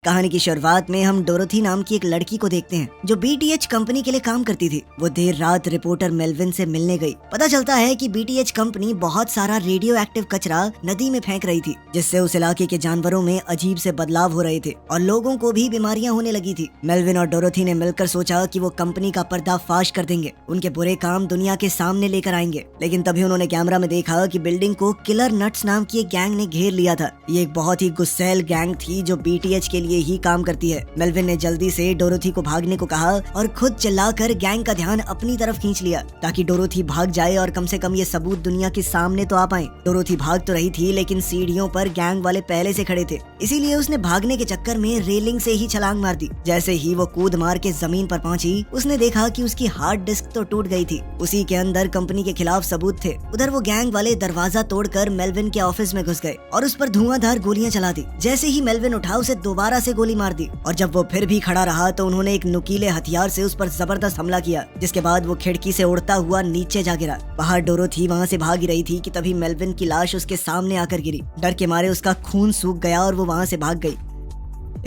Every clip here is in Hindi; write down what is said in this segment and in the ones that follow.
कहानी की शुरुआत में हम डोरोथी नाम की एक लड़की को देखते हैं जो बीटीएच कंपनी के लिए काम करती थी। वो देर रात रिपोर्टर मेल्विन से मिलने गई। पता चलता है कि बीटीएच कंपनी बहुत सारा रेडियो एक्टिव कचरा नदी में फेंक रही थी, जिससे उस इलाके के जानवरों में अजीब से बदलाव हो रहे थे और लोगों को भी बीमारियां होने लगी थी। मेल्विन और डोरोथी ने मिलकर सोचा कि वो कंपनी का पर्दाफाश कर देंगे, उनके बुरे काम दुनिया के सामने लेकर आएंगे। लेकिन तभी उन्होंने कैमरा में देखा कि बिल्डिंग को किलर नट्स नाम की एक गैंग ने घेर लिया था। ये एक बहुत ही गुस्सैल गैंग थी जो बीटीएच के लिए ही काम करती है। मेल्विन ने जल्दी से डोरोथी को भागने को कहा और खुद चिल्लाकर गैंग का ध्यान अपनी तरफ खींच लिया ताकि डोरोथी भाग जाए और कम से कम ये सबूत दुनिया के सामने तो आ पाए। डोरोथी भाग तो रही थी लेकिन सीढ़ियों पर गैंग वाले पहले से खड़े थे, इसीलिए उसने भागने के चक्कर में रेलिंग से ही छलांग मार दी। जैसे ही वो कूद मार के जमीन पर पहुंची, उसने देखा कि उसकी हार्ड डिस्क तो टूट गई थी। उसी के अंदर कंपनी के खिलाफ सबूत थे। उधर वो गैंग वाले दरवाजा तोड़कर मेल्विन के ऑफिस में घुस गए और उस पर धुआंधार गोलियां चला दी। जैसे ही मेल्विन उठा, उसे दोबारा से गोली मार दी और जब वो फिर भी खड़ा रहा तो उन्होंने एक नुकीले हथियार से उस पर जबरदस्त हमला किया, जिसके बाद वो खिड़की से उड़ता हुआ नीचे जा गिरा। बाहर डोरोथी वहाँ से भाग रही थी कि तभी मेल्विन की लाश उसके सामने आकर गिरी। डर के मारे उसका खून सूख गया और वो वहाँ से भाग गई।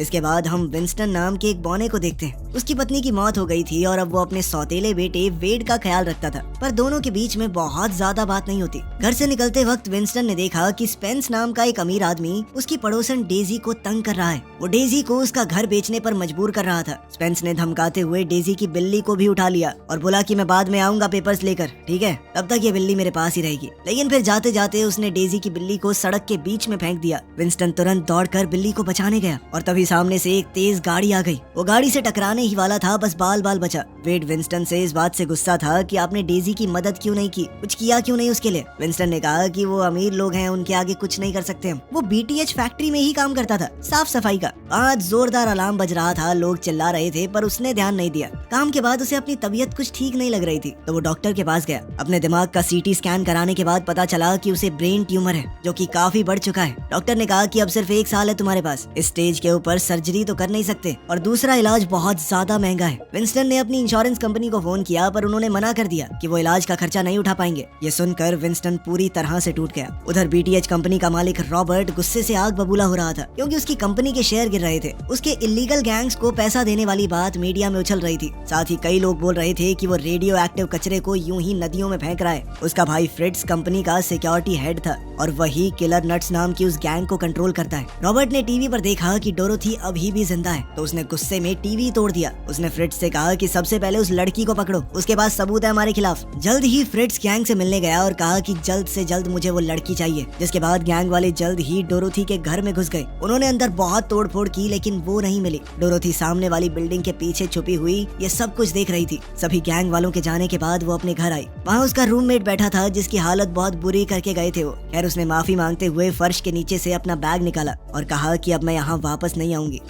इसके बाद हम विंस्टन नाम के एक बौने को देखते हैं। उसकी पत्नी की मौत हो गई थी और अब वो अपने सौतेले बेटे वेड का ख्याल रखता था, पर दोनों के बीच में बहुत ज्यादा बात नहीं होती। घर से निकलते वक्त विंस्टन ने देखा कि स्पेंस नाम का एक अमीर आदमी उसकी पड़ोसन डेजी को तंग कर रहा है। वो डेजी को उसका घर बेचने पर मजबूर कर रहा था। स्पेंस ने धमकाते हुए डेजी की बिल्ली को भी उठा लिया और बोला कि मैं बाद में आऊंगा पेपर्स लेकर, ठीक है, तब तक ये बिल्ली मेरे पास ही रहेगी। लेकिन फिर जाते जाते उसने डेजी की बिल्ली को सड़क के बीच में फेंक दिया। विंस्टन तुरंत दौड़कर बिल्ली को बचाने गया और तभी सामने से एक तेज गाड़ी आ गई। वो गाड़ी से टकराने ही वाला था, बस बाल बाल बचा। वेड विंस्टन से इस बात से गुस्सा था कि आपने डेजी की मदद क्यों नहीं की, कुछ किया क्यों नहीं उसके लिए। विंस्टन ने कहा कि वो अमीर लोग हैं, उनके आगे कुछ नहीं कर सकते हम। वो बीटीएच फैक्ट्री में ही काम करता था, साफ सफाई का। आज जोरदार अलार्म बज रहा था, लोग चिल्ला रहे थे, पर उसने ध्यान नहीं दिया। काम के बाद उसे अपनी तबीयत कुछ ठीक नहीं लग रही थी, तो वो डॉक्टर के पास गया। अपने दिमाग का सीटी स्कैन कराने के बाद पता चला कि उसे ब्रेन ट्यूमर है, जो कि काफी बढ़ चुका है। डॉक्टर ने कहा कि अब सिर्फ 1 साल है तुम्हारे पास, इस स्टेज के ऊपर सर्जरी तो कर नहीं सकते और दूसरा इलाज बहुत ज्यादा महंगा है। विंस्टन ने अपनी इंश्योरेंस कंपनी को फोन किया, पर उन्होंने मना कर दिया कि वो इलाज का खर्चा नहीं उठा पाएंगे। ये सुनकर विंस्टन पूरी तरह से टूट गया। उधर बीटीएच कंपनी का मालिक रॉबर्ट गुस्से से आग बबूला हो रहा था, क्योंकि उसकी कंपनी के शेयर गिर रहे थे। उसके इलीगल गैंग्स को पैसा देने वाली बात मीडिया में उछल रही थी। साथ ही कई लोग बोल रहे थे कि वो रेडियो एक्टिव कचरे को यूं ही नदियों में फेंक रहा है। उसका भाई फ्रिट्स कंपनी का सिक्योरिटी हेड था और वही किलर नट्स नाम की उस गैंग को कंट्रोल करता है। रॉबर्ट ने टीवी पर देखा कि डोरोथी अभी भी जिंदा है, तो उसने गुस्से में टीवी तोड़ दिया। उसने फ्रिट्स से कहा कि सबसे पहले उस लड़की को पकड़ो, उसके पास सबूत है हमारे खिलाफ। जल्द ही फ्रिट्स गैंग से मिलने गया और कहा कि जल्द से जल्द मुझे वो लड़की चाहिए। जिसके बाद गैंग वाले जल्द ही डोरोथी के घर में घुस गए। उन्होंने अंदर बहुत तोड़फोड़ की, लेकिन वो नहीं मिली। डोरोथी सामने वाली बिल्डिंग के पीछे छुपी हुई ये सब कुछ देख रही थी। सभी गैंग वालों के जाने के बाद वो अपने घर आई। वहाँ उसका रूममेट बैठा था, जिसकी हालत बहुत बुरी करके गए थे वो। खैर, उसने माफी मांगते हुए फर्श के नीचे से अपना बैग निकाला और कहा कि अब मैं यहाँ वापस नहीं आऊंगी।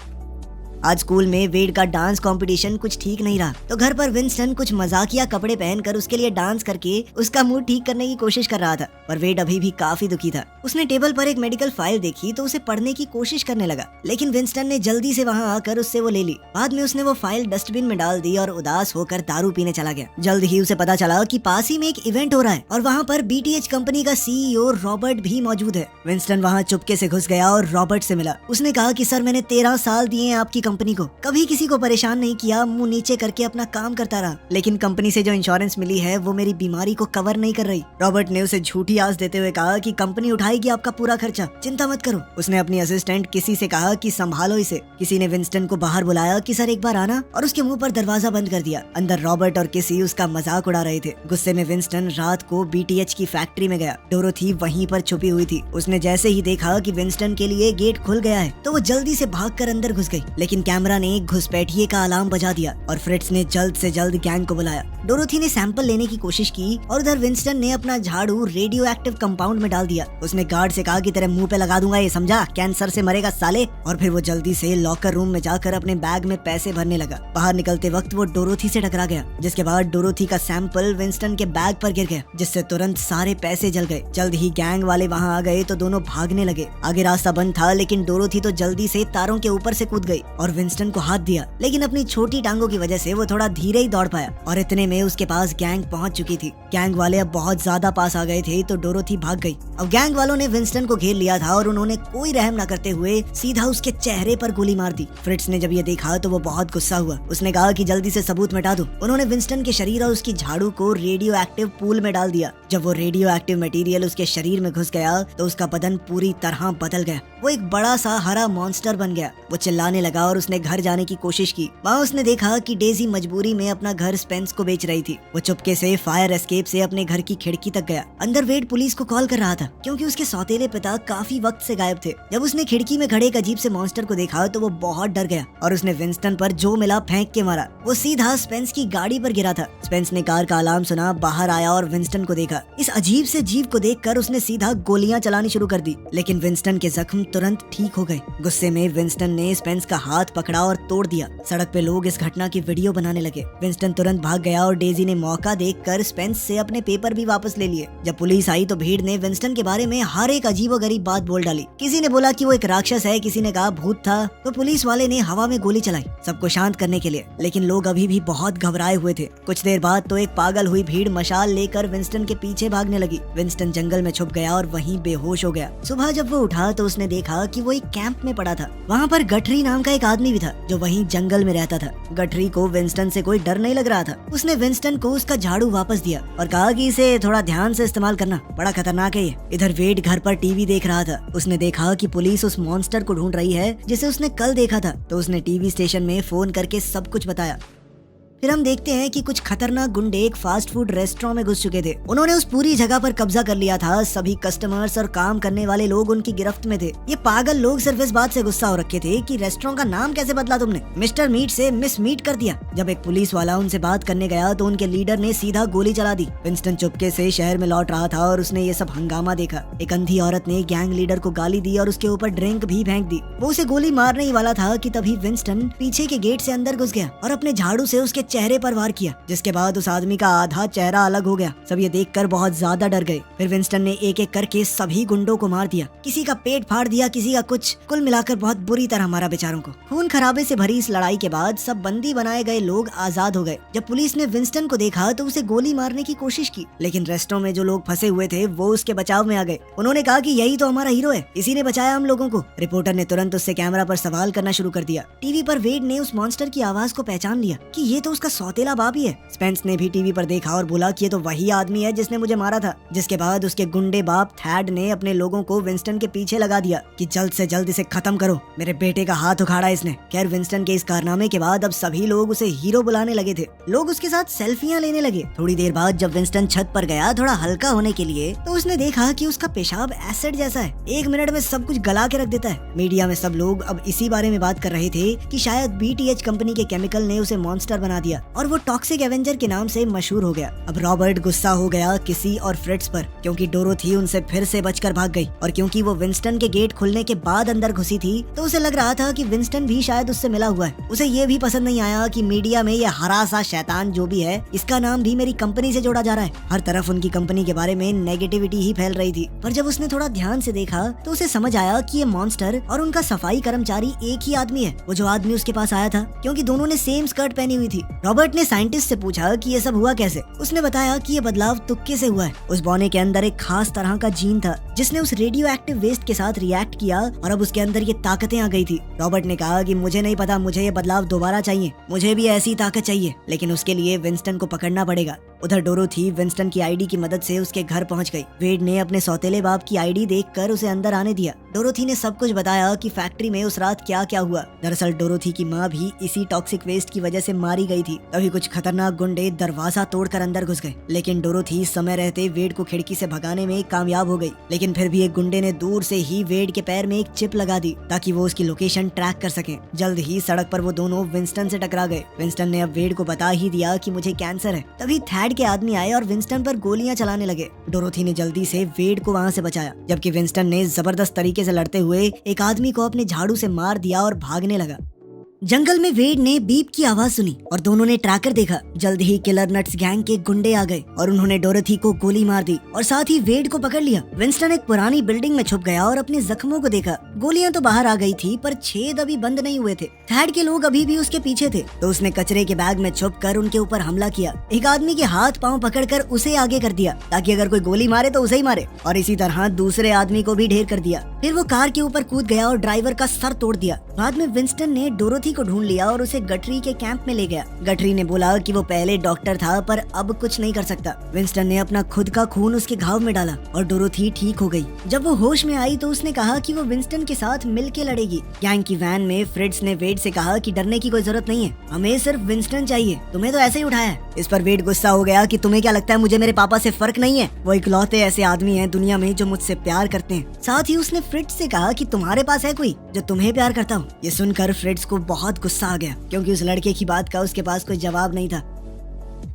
आज स्कूल में वेड का डांस कंपटीशन कुछ ठीक नहीं रहा, तो घर पर विंस्टन कुछ मजाकिया कपड़े पहनकर उसके लिए डांस करके उसका मूड ठीक करने की कोशिश कर रहा था, पर वेड अभी भी काफी दुखी था। उसने टेबल पर एक मेडिकल फाइल देखी तो उसे पढ़ने की कोशिश करने लगा, लेकिन विंस्टन ने जल्दी से वहां आकर उससे वो ले ली। बाद में उसने वो फाइल डस्टबिन में डाल दी और उदास होकर दारू पीने चला गया। जल्द ही उसे पता चला कि पास ही में एक इवेंट हो रहा है और वहाँ पर बीटीएच कंपनी का सीईओ रॉबर्ट भी मौजूद है। विंस्टन वहाँ चुपके से घुस गया और रॉबर्ट से मिला। उसने कहा कि सर, मैंने 13 साल दिए हैं आपकी कंपनी को, कभी किसी को परेशान नहीं किया, मुंह नीचे करके अपना काम करता रहा, लेकिन कंपनी से जो इंश्योरेंस मिली है वो मेरी बीमारी को कवर नहीं कर रही। रॉबर्ट ने उसे झूठी आस देते हुए कहा कि कंपनी उठाएगी आपका पूरा खर्चा, चिंता मत करो। उसने अपनी असिस्टेंट किसी से कहा कि संभालो इसे। किसी ने विंस्टन को बाहर बुलाया कि सर एक बार आना, और उसके मुंह पर दरवाजा बंद कर दिया। अंदर रॉबर्ट और किसी उसका मजाक उड़ा रहे थे। गुस्से में विंस्टन रात को बीटीएच की फैक्ट्री में गया। डोरोथी वहीं पर छुपी हुई थी। उसने जैसे ही देखा कि विंस्टन के लिए गेट खुल गया है, तो वो जल्दी से भागकर अंदर घुस गई, लेकिन कैमरा ने घुसपैठिए का अलार्म बजा दिया और फ्रिट्स ने जल्द से जल्द गैंग को बुलाया। डोरोथी ने सैंपल लेने की कोशिश की और उधर विंस्टन ने अपना झाड़ू रेडियो एक्टिव कंपाउंड में डाल दिया। उसने गार्ड से कहा कि तेरे मुंह पे लगा दूंगा, ये समझा, कैंसर से मरेगा साले। और फिर वो जल्दी से लॉकर रूम में जाकर अपने बैग में पैसे भरने लगा। बाहर निकलते वक्त वो डोरोथी से टकरा गया, जिसके बाद डोरोथी का सैंपल विंस्टन के बैग पर गिर गया, जिससे तुरंत सारे पैसे जल गए। जल्द ही गैंग वाले वहाँ आ गए तो दोनों भागने लगे। आगे रास्ता बंद था, लेकिन डोरोथी तो जल्दी से तारों के ऊपर से कूद गई और और विंस्टन को हाथ दिया, लेकिन अपनी छोटी टांगों की वजह से वो थोड़ा धीरे ही दौड़ पाया और इतने में उसके पास गैंग पहुंच चुकी थी। गैंग वाले अब बहुत ज्यादा पास आ गए थे तो डोरोथी भाग गई। अब गैंग वालों ने विंस्टन को घेर लिया था और उन्होंने कोई रहम न करते हुए सीधा उसके चेहरे पर गोली मार दी। फ्रिट्ज ने जब ये देखा तो वो बहुत गुस्सा हुआ। उसने कहा कि जल्दी से सबूत मिटा दो। उन्होंने विंस्टन के शरीर और उसकी झाड़ू को रेडियो एक्टिव पूल में डाल दिया। जब वो रेडियो एक्टिव मटेरियल उसके शरीर में घुस गया तो उसका बदन पूरी तरह बदल गया। वो एक बड़ा सा हरा मॉन्स्टर बन गया। वो चिल्लाने लगा और उसने घर जाने की कोशिश की। वहाँ उसने देखा कि डेजी मजबूरी में अपना घर स्पेंस को बेच रही थी। वो चुपके से फायर एस्केप से अपने घर की खिड़की तक गया। अंदर वेड पुलिस को कॉल कर रहा था क्योंकि उसके सौतेले पिता काफी वक्त से गायब थे। जब उसने खिड़की में खड़े एक अजीब से मॉन्स्टर को देखा तो वो बहुत डर गया और उसने विंस्टन पर जो मिला फेंक के मारा। वो सीधा स्पेंस की गाड़ी पर गिरा था। स्पेंस ने कार का अलार्म सुना, बाहर आया और विंस्टन को देखा। इस अजीब से जीव को देखकर उसने सीधा गोलियां चलानी शुरू कर दी, लेकिन विंस्टन के जख्म तुरंत ठीक हो गए। गुस्से में विंस्टन ने स्पेंस का हाथ पकड़ा और तोड़ दिया। सड़क पे लोग इस घटना की वीडियो बनाने लगे। विंस्टन तुरंत भाग गया और डेजी ने मौका देखकर स्पेंस से अपने पेपर भी वापस ले लिए। जब पुलिस आई तो भीड़ ने विंस्टन के बारे में हर एक अजीबोगरीब बात बोल डाली। किसी ने बोला कि वो एक राक्षस है, किसी ने कहा भूत था, तो पुलिस वाले ने हवा में गोली चलाई सबको शांत करने के लिए, लेकिन लोग अभी भी बहुत घबराए हुए थे। कुछ देर बाद तो एक पागल हुई भीड़ मशाल लेकर विंस्टन के पीछे भागने लगी। विंस्टन जंगल में छुप गया और वहीं बेहोश हो गया। सुबह जब वो उठा तो उसने देखा कि वो एक कैंप में पड़ा था। वहाँ पर गठरी नाम का एक आदमी भी था जो वहीं जंगल में रहता था। गठरी को विंस्टन से कोई डर नहीं लग रहा था। उसने विंस्टन को उसका झाड़ू वापस दिया और कहा कि इसे थोड़ा ध्यान से इस्तेमाल करना, बड़ा खतरनाक है ये। इधर वेड घर पर टीवी देख रहा था। उसने देखा कि पुलिस उस मॉन्स्टर को ढूंढ रही है जिसे उसने कल देखा था, तो उसने टीवी स्टेशन में फोन करके सब कुछ बताया। फिर हम देखते हैं कि कुछ खतरनाक गुंडे एक फास्ट फूड रेस्टोरेंट में घुस चुके थे। उन्होंने उस पूरी जगह पर कब्जा कर लिया था। सभी कस्टमर्स और काम करने वाले लोग उनकी गिरफ्त में थे। ये पागल लोग सिर्फ इस बात से गुस्सा हो रखे थे कि रेस्टोरेंट का नाम कैसे बदला तुमने, मिस्टर मीट से मिस मीट कर दिया। जब एक पुलिस वाला उनसे बात करने गया तो उनके लीडर ने सीधा गोली चला दी। विंस्टन चुपके से शहर में लौट रहा था और उसने ये सब हंगामा देखा। एक अंधी औरत ने गैंग लीडर को गाली दी और उसके ऊपर ड्रिंक भी फेंक दी। वो उसे गोली मारने ही वाला था कि तभी विंस्टन पीछे के गेट से अंदर घुस गया और अपने झाड़ू से उसके चेहरे पर वार किया, जिसके बाद उस आदमी का आधा चेहरा अलग हो गया। सब ये देखकर बहुत ज्यादा डर गए। फिर विंस्टन ने एक एक करके सभी गुंडों को मार दिया। किसी का पेट फाड़ दिया, किसी का कुछ, कुल मिलाकर बहुत बुरी तरह मारा बेचारों को। खून खराबे से भरी इस लड़ाई के बाद सब बंदी बनाए गए लोग आजाद हो गए। जब पुलिस ने विंस्टन को देखा तो उसे गोली मारने की कोशिश की, लेकिन रेस्टोरेंट में जो लोग फंसे हुए थे वो उसके बचाव में आ गए। उन्होंने कहा कि यही तो हमारा हीरो है, इसी ने बचाया हम लोगों को। रिपोर्टर ने तुरंत उससे कैमरा पर सवाल करना शुरू कर दिया। टीवी पर वेड ने उस मॉन्स्टर की आवाज को पहचान लिया कि ये तो उसका सौतेला बाप ही है। स्पेंस ने भी टीवी पर देखा और बोला कि ये तो वही आदमी है जिसने मुझे मारा था। जिसके बाद उसके गुंडे बाप थैड ने अपने लोगों को विंस्टन के पीछे लगा दिया कि जल्द से जल्द इसे खत्म करो, मेरे बेटे का हाथ उखाड़ा इसने। खैर विंस्टन के इस कारनामे के बाद अब सभी लोग उसे हीरो बुलाने लगे थे। लोग उसके साथ सेल्फियां लेने लगे। थोड़ी देर बाद जब विंस्टन छत पर गया थोड़ा हल्का होने के लिए तो उसने देखा कि उसका पेशाब एसिड जैसा है, 1 मिनट में सब कुछ गला के रख देता है। मीडिया में सब लोग अब इसी बारे में बात कर रहे थे कि शायद BTH कंपनी के केमिकल ने उसे मॉन्स्टर बना दिया और वो टॉक्सिक एवेंजर के नाम से मशहूर हो गया। अब रॉबर्ट गुस्सा हो गया किसी और फ्रिट्ज पर क्योंकि डोरोथी उनसे फिर से बचकर भाग गई और क्योंकि वो विंस्टन के गेट खुलने के बाद अंदर घुसी थी तो उसे लग रहा था कि विंस्टन भी शायद उससे मिला हुआ है। उसे ये भी पसंद नहीं आया कि मीडिया में ये हरा सा शैतान जो भी है इसका नाम भी मेरी कंपनी से जोड़ा जा रहा है। हर तरफ उनकी कंपनी के बारे में नेगेटिविटी ही फैल रही थी। पर जब उसने थोड़ा ध्यान से देखा तो उसे समझ आया कि ये मॉन्स्टर और उनका सफाई कर्मचारी एक ही आदमी है, वो जो आदमी उसके पास आया था, क्योंकि दोनों ने सेम स्कर्ट पहनी हुई थी। रॉबर्ट ने साइंटिस्ट से पूछा कि ये सब हुआ कैसे। उसने बताया कि ये बदलाव तुक्के से हुआ है। उस बौने के अंदर एक खास तरह का जीन था जिसने उस रेडियो एक्टिव वेस्ट के साथ रिएक्ट किया और अब उसके अंदर ये ताकतें आ गई थी। रॉबर्ट ने कहा कि मुझे नहीं पता, मुझे ये बदलाव दोबारा चाहिए, मुझे भी ऐसी ताकत चाहिए, लेकिन उसके लिए विंस्टन को पकड़ना पड़ेगा। उधर डोरोथी विंस्टन की आईडी की मदद से उसके घर पहुंच गई। वेड ने अपने सौतेले बाप की आईडी देखकर उसे अंदर आने दिया। डोरोथी ने सब कुछ बताया कि फैक्ट्री में उस रात क्या क्या हुआ। दरअसल डोरोथी की माँ भी इसी टॉक्सिक वेस्ट की वजह से मारी गई थी। तभी कुछ खतरनाक गुंडे दरवाजा तोड़कर अंदर घुस गए, लेकिन डोरोथी समय रहते वेड को खिड़की से भगाने में कामयाब हो गई। लेकिन फिर भी एक गुंडे ने दूर से ही वेड के पैर में एक चिप लगा दी ताकि वो उसकी लोकेशन ट्रैक कर सके। जल्द ही सड़क पर वो दोनों विंस्टन से टकरा गए। विंस्टन ने अब वेड को बता ही दिया कि मुझे कैंसर है। तभी थैड के आदमी आए और विंस्टन पर गोलियां चलाने लगे। डोरोथी ने जल्दी से वेड को वहां से बचाया, जबकि विंस्टन ने जबरदस्त तरीके से लड़ते हुए एक आदमी को अपने झाड़ू से मार दिया और भागने लगा। जंगल में वेड ने बीप की आवाज सुनी और दोनों ने ट्रैकर देखा। जल्द ही किलर नट्स गैंग के गुंडे आ गए और उन्होंने डोरथी को गोली मार दी और साथ ही वेड को पकड़ लिया। विंस्टन एक पुरानी बिल्डिंग में छुप गया और अपने जख्मों को देखा। गोलियां तो बाहर आ गई थी पर छेद अभी बंद नहीं हुए थे। थैड के लोग अभी भी उसके पीछे थे तो उसने कचरे के बैग में छुप कर उनके ऊपर हमला किया। एक आदमी के हाथ पांव पकड़कर उसे आगे कर दिया ताकि अगर कोई गोली मारे तो उसे ही मारे और इसी तरह दूसरे आदमी को भी ढेर कर दिया। फिर वो कार के ऊपर कूद गया और ड्राइवर का सर तोड़ दिया। बाद में विंस्टन ने डोरथी को ढूंढ लिया और उसे गटरी के कैंप में ले गया। गटरी ने बोला कि वो पहले डॉक्टर था पर अब कुछ नहीं कर सकता। विंस्टन ने अपना खुद का खून उसके घाव में डाला और डोरथी ठीक हो गई। जब वो होश में आई तो उसने कहा कि वो विंस्टन के साथ मिलके लड़ेगी। गैंग की वैन में फ्रिट्ज ने वेड से कहा कि डरने की कोई जरूरत नहीं है, हमें सिर्फ विंस्टन चाहिए, तुम्हें तो ऐसे ही उठाया है। इस पर वेड गुस्सा हो गया कि तुम्हें क्या लगता है मुझे मेरे पापा से फर्क नहीं है? वो इकलौते ऐसे आदमी हैं दुनिया में जो मुझसे प्यार करते हैं। साथ ही उसने फ्रिट्ज से कहा कि तुम्हारे पास है कोई जो तुम्हें प्यार करता हो? ये सुनकर फ्रिट्ज को बहुत गुस्सा आ गया क्योंकि उस लड़के की बात का उसके पास कोई जवाब नहीं था।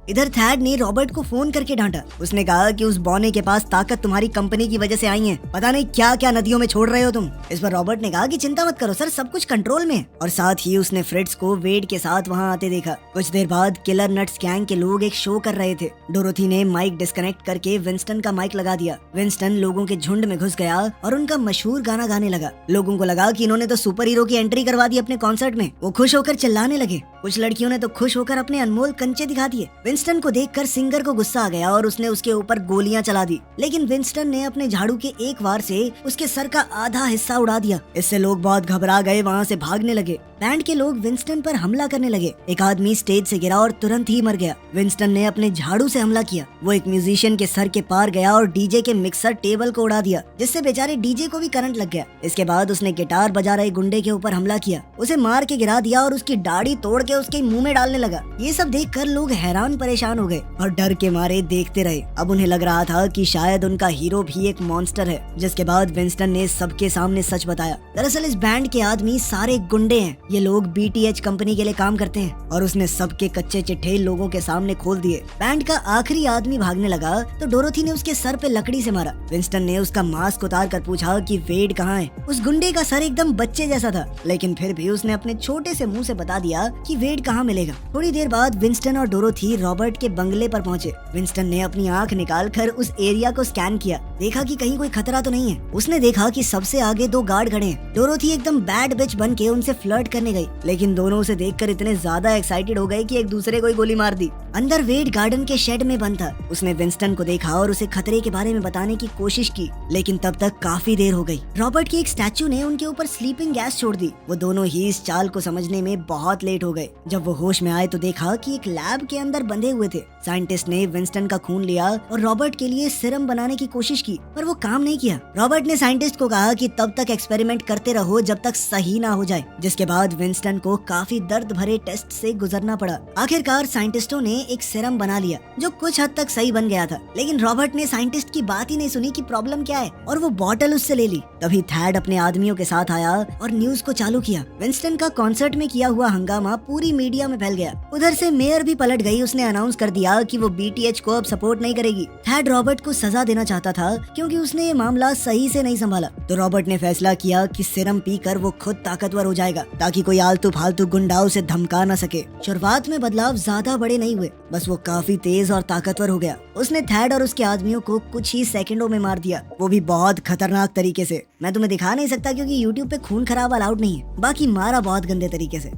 इधर थैड ने रॉबर्ट को फोन करके डांटा। उसने कहा कि उस बौने के पास ताकत तुम्हारी कंपनी की वजह से आई है, पता नहीं क्या क्या नदियों में छोड़ रहे हो तुम। इस पर रॉबर्ट ने कहा कि चिंता मत करो सर, सब कुछ कंट्रोल में है। और साथ ही उसने फ्रिट्ज को वेड के साथ वहां आते देखा। कुछ देर बाद किलर नट्स गैंग के लोग एक शो कर रहे थे। डोरथी ने माइक डिस्कनेक्ट करके विंस्टन का माइक लगा दिया। विंस्टन लोगों के झुंड में घुस गया और उनका मशहूर गाना गाने लगा। लोगों को लगा कि इन्होंने तो सुपर हीरो की एंट्री करवा दी अपने कॉन्सर्ट में। वो खुश होकर चिल्लाने लगे। कुछ लड़कियों ने तो खुश होकर अपने अनमोल कंचे दिखा दिए। विंस्टन को देखकर सिंगर को गुस्सा आ गया और उसने उसके ऊपर गोलियां चला दी, लेकिन विंस्टन ने अपने झाड़ू के एक वार से उसके सर का आधा हिस्सा उड़ा दिया। इससे लोग बहुत घबरा गए, वहाँ से भागने लगे। बैंड के लोग विंस्टन पर हमला करने लगे। एक आदमी स्टेज से गिरा और तुरंत ही मर गया। विंस्टन ने अपने झाड़ू से हमला किया। वो एक म्यूजिशियन के सर के पार गया और डीजे के मिक्सर टेबल को उड़ा दिया, जिससे बेचारे डीजे को भी करंट लग गया। इसके बाद उसने गिटार बजा रहे गुंडे के ऊपर हमला किया, उसे मार के गिरा दिया और उसकी दाढ़ी तोड़ के उसके मुंह में डालने लगा। ये सब देखकर लोग हैरान परेशान हो गए और डर के मारे देखते रहे। अब उन्हें लग रहा था कि शायद उनका हीरो भी एक मॉन्स्टर है। जिसके बाद विंस्टन ने सबके सामने सच बताया। दरअसल इस बैंड के आदमी सारे गुंडे हैं। ये लोग BTH कंपनी के लिए काम करते हैं और उसने सबके कच्चे चिट्ठे लोगों के सामने खोल दिए। बैंड का आखिरी आदमी भागने लगा तो डोरथी ने उसके सर पे लकड़ी से मारा। विंस्टन ने उसका मास्क उतार कर पूछा कि वेड कहाँ है। उस गुंडे का सर एकदम बच्चे जैसा था, लेकिन फिर भी उसने अपने छोटे से मुंह से बता दिया कि वेड कहाँ मिलेगा। थोड़ी देर बाद विंस्टन और डोरथी रॉबर्ट के बंगले पर पहुंचे। विंस्टन ने अपनी आंख निकालकर उस एरिया को स्कैन किया, देखा कि कहीं कोई खतरा तो नहीं है। उसने देखा कि सबसे आगे 2 गार्ड खड़े हैं। डोरथी एकदम बैड बिच बन के उनसे फ्लर्ट करने गई, लेकिन दोनों उसे देखकर इतने ज्यादा एक्साइटेड हो गए कि एक दूसरे को ही गोली मार दी। अंदर वेड गार्डन के शेड में बंद था। उसने विंस्टन को देखा और उसे खतरे के बारे में बताने की कोशिश की, लेकिन तब तक काफी देर हो गई। रॉबर्ट की एक स्टैचू ने उनके ऊपर स्लीपिंग गैस छोड़ दी। वो दोनों ही इस चाल को समझने में बहुत लेट हो गए। जब वो होश में आए तो देखा कि एक लैब के अंदर बंधे हुए थे। साइंटिस्ट ने विंस्टन का खून लिया और रॉबर्ट के लिए सीरम बनाने की कोशिश की, पर वो काम नहीं किया। रॉबर्ट ने साइंटिस्ट को कहा कि तब तक एक्सपेरिमेंट करते रहो जब तक सही ना हो जाए। जिसके बाद विंस्टन को काफी दर्द भरे टेस्ट से गुजरना पड़ा। आखिरकार साइंटिस्टों ने एक सीरम बना लिया जो कुछ हद तक सही बन गया था, लेकिन रॉबर्ट ने साइंटिस्ट की बात ही नहीं सुनी कि प्रॉब्लम क्या है और वो बॉटल उससे ले ली। तभी थैड अपने आदमियों के साथ आया और न्यूज को चालू किया। विंस्टन का कॉन्सर्ट में किया हुआ हंगामा पूरी मीडिया में फैल गया। उधर से मेयर भी पलट गई। उसने अनाउंस कर दिया कि वो BTH को अब सपोर्ट नहीं करेगी। थैड रॉबर्ट को सजा देना चाहता था क्योंकि उसने ये मामला सही से नहीं संभाला। तो रॉबर्ट ने फैसला किया कि सीरम पीकर वो खुद ताकतवर हो जाएगा ताकि कोई आलतू फालतू गुंडा उसे धमका न सके। शुरुआत में बदलाव ज्यादा बड़े नहीं हुए, बस वो काफी तेज और ताकतवर हो गया। उसने थैड और उसके आदमियों को कुछ ही सेकंडों में मार दिया, वो भी बहुत खतरनाक तरीके से। मैं तुम्हें दिखा नहीं सकता क्योंकि YouTube पे खून खराब अलाउड नहीं है, बाकी मारा बहुत गंदे तरीके से।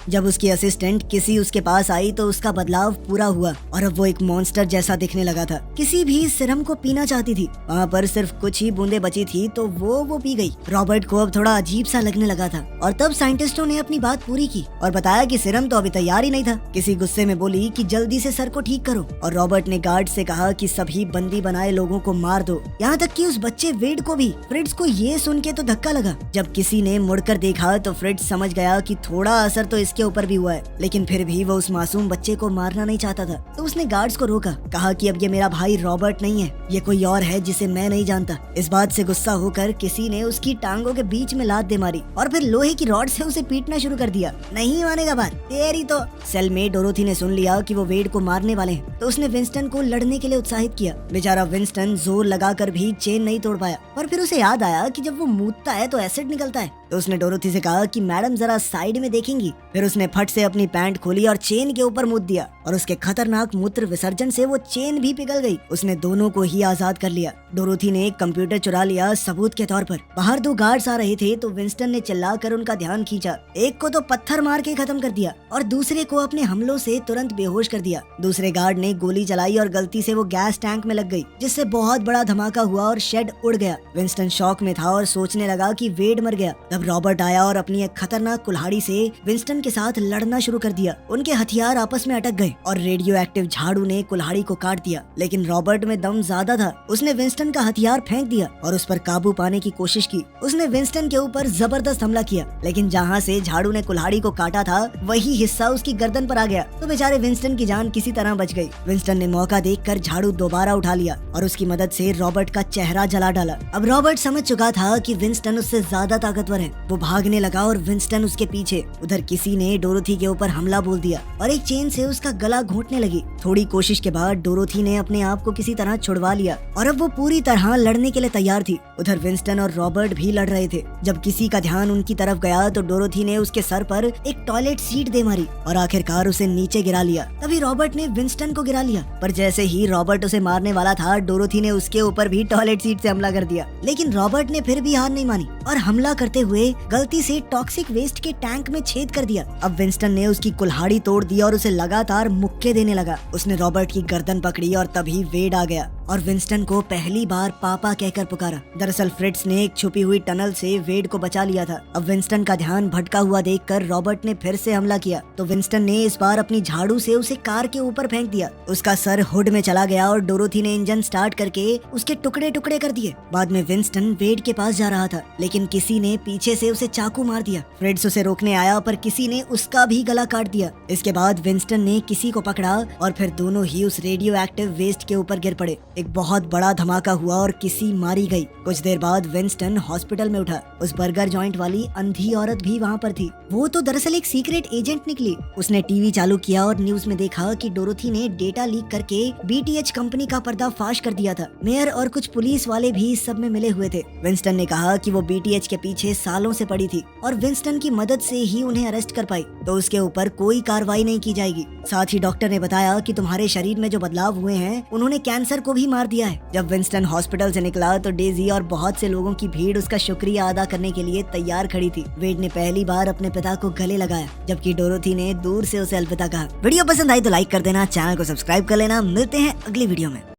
जब उसकी असिस्टेंट किसी उसके पास आई तो उसका बदलाव पूरा हुआ और अब वो एक मॉन्स्टर जैसा दिखने लगा था। किसी भी सिरम को पीना चाहती थी, वहाँ पर सिर्फ कुछ ही बूंदे बची थी तो वो पी गई। रॉबर्ट को अब थोड़ा अजीब सा लगने लगा था और तब साइंटिस्टों ने अपनी बात पूरी की और बताया कि सिरम तो अभी तैयार ही नहीं था। किसी गुस्से में बोली कि जल्दी से सर को ठीक करो और रॉबर्ट ने गार्ड से कहा कि सभी बंदी बनाए लोगों को मार दो, यहाँ तक कि उस बच्चे वेड को भी। फ्रिट्ज को ये सुन के तो धक्का लगा। जब किसी ने मुड़कर देखा तो फ्रिट्ज समझ गया कि थोड़ा असर तो इसके ऊपर भी हुआ है, लेकिन फिर भी वो उस मासूम बच्चे को मारना नहीं चाहता था। तो उसने गार्ड्स को रोका, कहा कि अब ये मेरा भाई रॉबर्ट नहीं है, ये कोई और है जिसे मैं नहीं जानता। इस बात से गुस्सा होकर किसी ने उसकी टांगों के बीच में लात दे मारी और फिर लोहे की रॉड से उसे पीटना शुरू कर दिया। नहीं मानेगा बात तेरी तो। सेल में डोरोथी ने सुन लिया कि वो वेड को मारने वाले हैं, तो उसने विंस्टन को लड़ने के लिए उत्साहित किया। बेचारा विंस्टन जोर लगाकर भी चेन नहीं तोड़ पाया और फिर उसे याद आया कि जब वो मूतता है तो एसिड निकलता है। तो उसने डोरोथी से कहा कि मैडम जरा साइड में देखेंगी। फिर उसने फट से अपनी पैंट खोली और चेन के ऊपर मुद्द दिया और उसके खतरनाक मूत्र विसर्जन से वो चेन भी पिघल गई। उसने दोनों को ही आजाद कर लिया। डोरोथी ने एक कंप्यूटर चुरा लिया सबूत के तौर पर। बाहर 2 गार्ड्स आ रहे थे तो विंस्टन ने चिल्लाकर उनका ध्यान खींचा। एक को तो पत्थर मार के खत्म कर दिया और दूसरे को अपने हमलों से तुरंत बेहोश कर दिया। दूसरे गार्ड ने गोली चलाई और गलती से वो गैस टैंक में लग गई, जिससे बहुत बड़ा धमाका हुआ और शेड उड़ गया। विंस्टन शॉक में था और सोचने लगा कि वेड मर गया। तब रॉबर्ट आया और अपनी एक खतरनाक कुल्हाड़ी से विंस्टन के साथ लड़ना शुरू कर दिया। उनके हथियार आपस में अटक गए और रेडियो एक्टिव झाड़ू ने कुल्हाड़ी को काट दिया, लेकिन रॉबर्ट में दम ज्यादा था। उसने विंस्टन का हथियार फेंक दिया और उस पर काबू पाने की कोशिश की। उसने विंस्टन के ऊपर जबरदस्त हमला किया, लेकिन जहाँ से झाड़ू ने कुल्हाड़ी को काटा था वही हिस्सा उसकी गर्दन पर आ गया, तो बेचारे विंस्टन की जान किसी तरह बच गई। विंस्टन ने मौका देखकर झाड़ू दोबारा उठा लिया और उसकी मदद से रॉबर्ट का चेहरा जला डाला। अब रॉबर्ट समझ चुका था कि विंस्टन उससे ज्यादा ताकतवर है। वो भागने लगा और विंस्टन उसके पीछे। उधर किसी ने डोरोथी के ऊपर हमला बोल दिया और एक चेन से उसका गला घोंटने लगी। थोड़ी कोशिश के बाद डोरोथी ने अपने आप को किसी तरह छुड़वा लिया और अब वो पूरी तरह लड़ने के लिए तैयार थी। उधर विंस्टन और रॉबर्ट भी लड़ रहे थे। जब किसी का ध्यान उनकी तरफ गया तो डोरोथी ने उसके सर पर एक टॉयलेट सीट दे मारी और आखिरकार उसे नीचे गिरा लिया। तभी रॉबर्ट ने विंस्टन को गिरा लिया, पर जैसे ही रॉबर्ट उसे मारने वाला था डोरोथी ने उसके ऊपर भी टॉयलेट सीट से हमला कर दिया। लेकिन रॉबर्ट ने फिर भी हार नहीं मानी और हमला करते हुए गलती से टॉक्सिक वेस्ट के टैंक में छेद कर दिया। अब विंस्टन ने उसकी कुल्हाड़ी तोड़ दी और उसे लगातार मुक्के देने लगा। उसने रॉबर्ट की गर्दन पकड़ी और तभी वेड आ गया और विंस्टन को पहली बार पापा कहकर पुकारा। दरअसल फ्रिट्ज ने एक छुपी हुई टनल से वेड को बचा लिया था। अब विंस्टन का ध्यान भटका हुआ देखकर रॉबर्ट ने फिर से हमला किया, तो विंस्टन ने इस बार अपनी झाड़ू से उसे कार के ऊपर फेंक दिया। उसका सर हुड में चला गया और डोरोथी ने इंजन स्टार्ट करके उसके टुकड़े टुकड़े कर दिए। बाद में विंस्टन वेड के पास जा रहा था, लेकिन किसी ने पीछे से उसे चाकू मार दिया। फ्रिट्ज उसे रोकने आया पर किसी ने उसका भी गला काट दिया। इसके बाद विंस्टन ने किसी को पकड़ा और फिर दोनों ही उस रेडियो एक्टिव वेस्ट के ऊपर गिर पड़े। एक बहुत बड़ा धमाका हुआ और किसी मारी गई। कुछ देर बाद विंस्टन हॉस्पिटल में उठा। उस बर्गर जॉइंट वाली अंधी औरत भी वहाँ पर थी। वो तो दरअसल एक सीक्रेट एजेंट निकली। उसने टीवी चालू किया और न्यूज में देखा कि डोरोथी ने डेटा लीक करके बीटीएच कंपनी का पर्दाफाश कर दिया था। मेयर और कुछ पुलिस वाले भी इस सब में मिले हुए थे। विंस्टन ने कहा कि वो बीटीएच के पीछे सालों से पड़ी थी और विंस्टन की मदद से ही उन्हें अरेस्ट कर पाई, तो उसके ऊपर कोई कार्रवाई नहीं की जाएगी। साथ ही डॉक्टर ने बताया कि तुम्हारे शरीर में जो बदलाव हुए हैं उन्होंने कैंसर को भी मार दिया है। जब विंस्टन हॉस्पिटल से निकला तो डेजी और बहुत से लोगों की भीड़ उसका शुक्रिया अदा करने के लिए तैयार खड़ी थी। वेड ने पहली बार अपने पिता को गले लगाया, जबकि डोरोथी ने दूर से उसे अलविदा कहा। वीडियो पसंद आई तो लाइक कर देना, चैनल को सब्सक्राइब कर लेना। मिलते हैं अगली वीडियो में।